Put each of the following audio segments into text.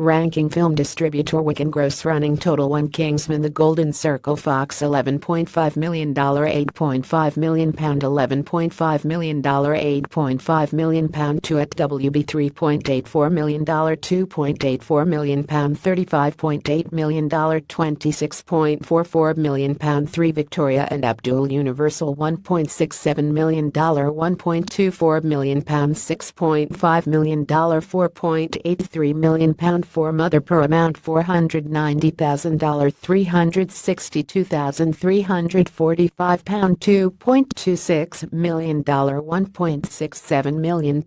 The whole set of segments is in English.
Ranking Film Distributor Weekend gross running total 1 Kingsman The Golden Circle Fox $11.5 million £8.5 million $11.5 million £8.5 million 2 at WB $3.84 million $2.84 million $35.8 million $26.44 million 3 Victoria and Abdul Universal $1.67 million $1.24 million $6.5 million $4.83 million 4 Mother Paramount $490,000 $362,345 $2.26 million £1.67 million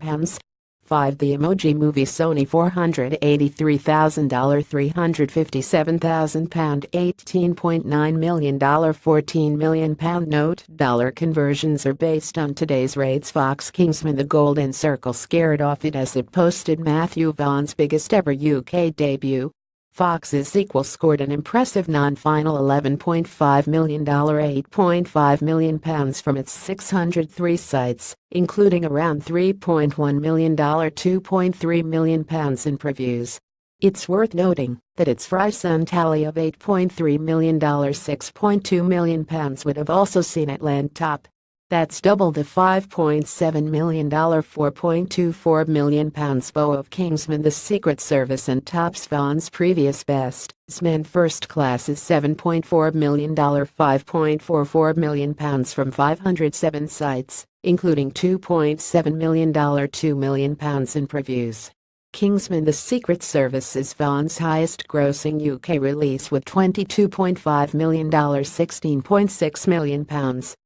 5 The Emoji Movie Sony $483,000 $357,000 $18.9 million £14 million Note: dollar conversions are based on today's rates. Fox Kingsman The Golden Circle scared off it as it posted Matthew Vaughn's biggest ever UK debut. Fox's sequel scored an impressive non-final $11.5 million £8.5 million from its 603 sites, including around $3.1 million £2.3 million in previews. It's worth noting that its Fryson tally of $8.3 million £6.2 million would have also seen it land top. That's double the $5.7 million $4.24 million bow of Kingsman The Secret Service and tops Vaughn's previous best. Kingsman First Class is $7.4 million $5.44 million from 507 sites, including $2.7 million $2 million in previews. Kingsman The Secret Service is Vaughn's highest-grossing UK release with $22.5 million £16.6 million,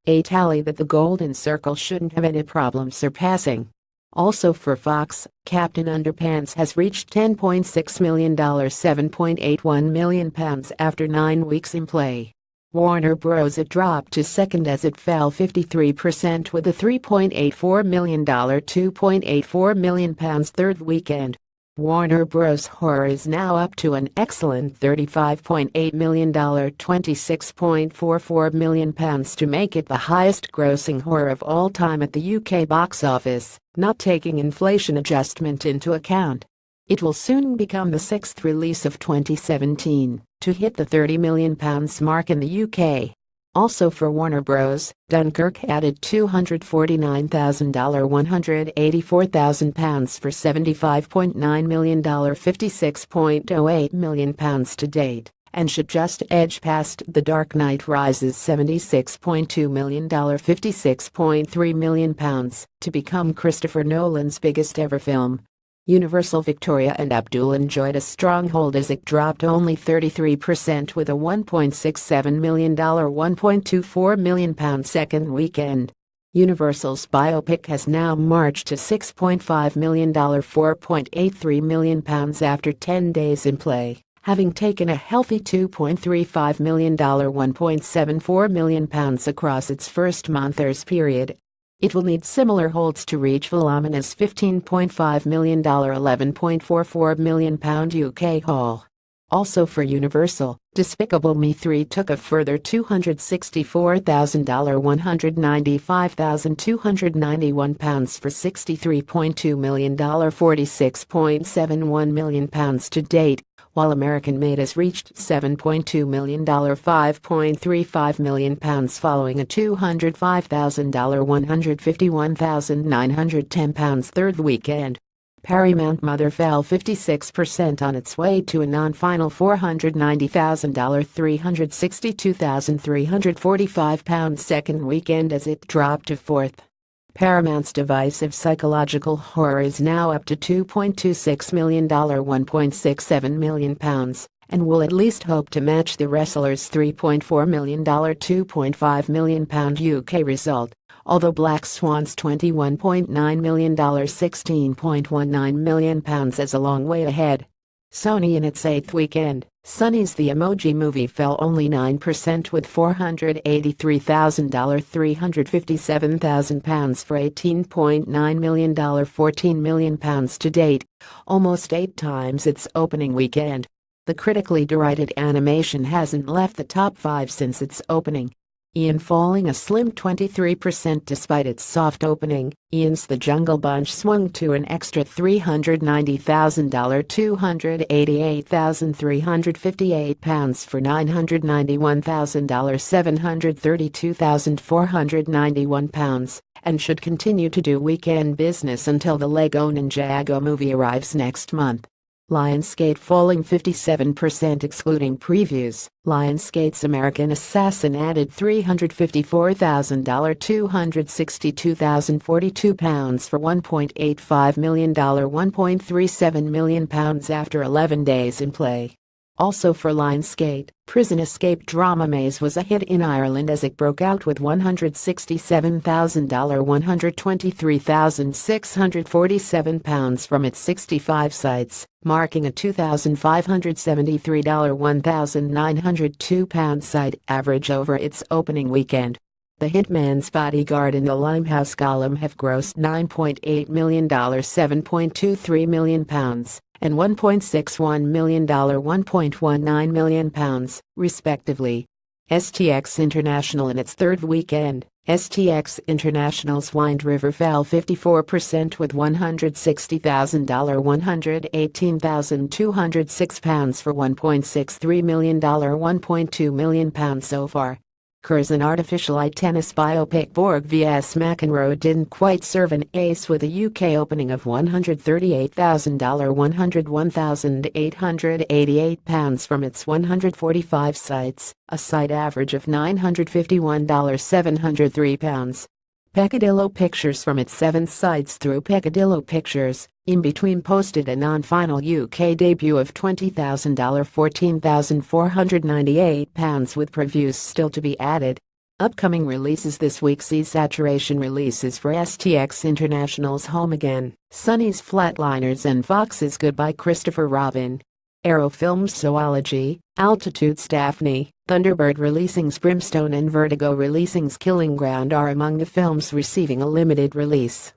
a tally that The Golden Circle shouldn't have any problem surpassing. Also for Fox, Captain Underpants has reached $10.6 million £7.81 million after 9 weeks in play. Warner Bros. It dropped to second as it fell 53% with a $3.84 million $2.84 million third weekend. Warner Bros. Horror is now up to an excellent $35.8 million $26.44 million to make it the highest-grossing horror of all time at the UK box office, not taking inflation adjustment into account. It will soon become the 6th release of 2017 to hit the £30 million mark in the UK. Also for Warner Bros., Dunkirk added $249,000 £184,000 for $75.9 million $56.08 million to date, and should just edge past The Dark Knight Rises' $76.2 million $56.3 million to become Christopher Nolan's biggest ever film. Universal Victoria and Abdul enjoyed a stronghold as it dropped only 33% with a $1.67 million $1.24 million second weekend. Universal's biopic has now marched to $6.5 million $4.83 million after 10 days in play, having taken a healthy $2.35 million $1.74 million across its first month's period. It will need similar holds to reach voluminous $15.5 million $11.44 million UK haul. Also for Universal, Despicable Me 3 took a further $264,000 £195,291 for $63.2 million $46.71 million to date, while American Made has reached $7.2 million $5.35 million following a $205,000 $151,910 third weekend. Paramount Mother fell 56% on its way to a non-final $490,000 $362,345 second weekend as it dropped to fourth. Paramount's divisive psychological horror is now up to $2.26 million $1.67 million, and will at least hope to match The Wrestler's $3.4 million $2.5 million UK result, although Black Swan's $21.9 million $16.19 million is a long way ahead. Sony in its 8th weekend, Sony's The Emoji Movie fell only 9% with $483,000 $357,000 for $18.9 million $14 million to date, almost 8 times its opening weekend. The critically derided animation hasn't left the top 5 since its opening. Ian falling a slim 23% despite its soft opening. Ian's The Jungle Bunch swung to an extra $390,000, £288,358 for $991,000, £732,491, and should continue to do weekend business until the Lego Ninjago movie arrives next month. Lionsgate falling 57% excluding previews. Lionsgate's American Assassin added $354,000, £262,042 for $1.85 million, £1.37 million after 11 days in play. Also for Lionsgate, Prison Escape drama Maze was a hit in Ireland as it broke out with $167,000, £123,647 from its 65 sites, marking a $2,573, £1,902 site average over its opening weekend. The Hitman's Bodyguard and The Limehouse Golem have grossed $9.8 million, £7.23 million, and $1.61 million, £1.19 million, respectively. STX International in its third weekend. STX International's Wind River fell 54% with $160,000, £118,206 for $1.63 million, £1.2 million so far. Curzon artificial eye tennis biopic Borg vs McEnroe didn't quite serve an ace with a UK opening of $138,000, £101,888 from its 145 sites, a site average of $951, £703. Peccadillo Pictures from its 7 sites through Peccadillo Pictures, in between posted a non-final UK debut of $20,000, £14,498 with previews still to be added. Upcoming releases this week see saturation releases for STX International's Home Again, Sonny's Flatliners and Fox's Goodbye Christopher Robin. Arrow Films Zoology, Altitude's Daphne, Thunderbird releasing's Brimstone and Vertigo releasing's Killing Ground are among the films receiving a limited release.